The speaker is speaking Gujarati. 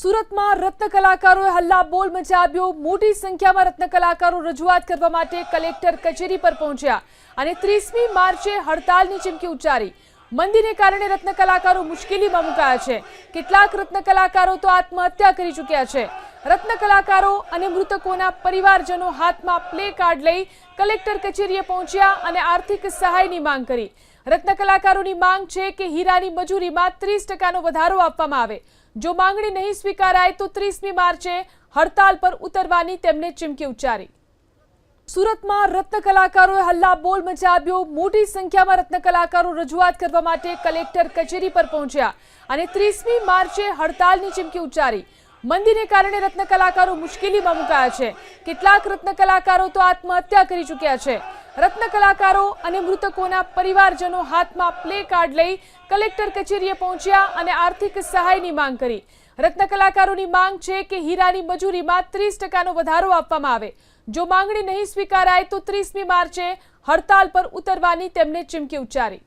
સુરતમાં રત્ન કલાકારોએ હલ્લાબોલ મચાવ્યો। મોટી સંખ્યામાં રત્ન કલાકારો રજૂઆત કરવા માટે કલેક્ટર કચેરી પર પહોંચ્યા અને 30મી માર્ચે હડતાલની ચીમકી ઉચ્ચારી। મંદીને કારણે રત્ન કલાકારો મુશ્કેલીમાં મુકાયા છે। કેટલાક રત્ન કલાકારો તો આત્મહત્યા કરી ચૂક્યા છે। રત્ન કલાકારો અને મૃતકોના પરિવારજનો હાથમાં પ્લે કાર્ડ લઈ કલેક્ટર કચેરીએ પહોંચ્યા અને આર્થિક સહાયની માંગ કરી। રત્ન કલાકારોની માંગ છે કે હીરાની મજૂરીમાં 30% વધારો આપવામાં આવે। જો માંગણી નહીં સ્વીકારાય તો 30મી માર્ચે હડતાલ પર ઉતરવાની તેમણે ચીમકી ઉચ્ચારી। સુરતમાં રત્ન કલાકારોએ હલ્લાબોલ મચાવ્યો। મોટી સંખ્યામાં રત્ન કલાકારો રજૂઆત કરવા માટે કલેક્ટર કચેરી પર પહોંચ્યા અને 30મી માર્ચે હડતાલની ચીમકી ઉચ્ચારી। મંદીને કારણે રત્ન કલાકારો મુશ્કેલીમાં મુકાયા છે। કેટલાક રત્ન કલાકારો તો આત્મહત્યા કરી ચૂક્યા છે। રત્ન કલાકારો અને મૃતકોના પરિવારજનો હાથમાં પ્લે કાર્ડ લઈ કલેક્ટર કચેરીએ પહોંચ્યા અને આર્થિક સહાયની માંગ કરી। રત્ન કલાકારોની માંગ છે કે હીરાની મજૂરીમાં 30% વધારો આપવામાં આવે। જો માંગણી નહીં સ્વીકારાય તો 30મી માર્ચે હડતાલ પર ઉતરવાની તેમણે ચીમકી ઉચ્ચારી।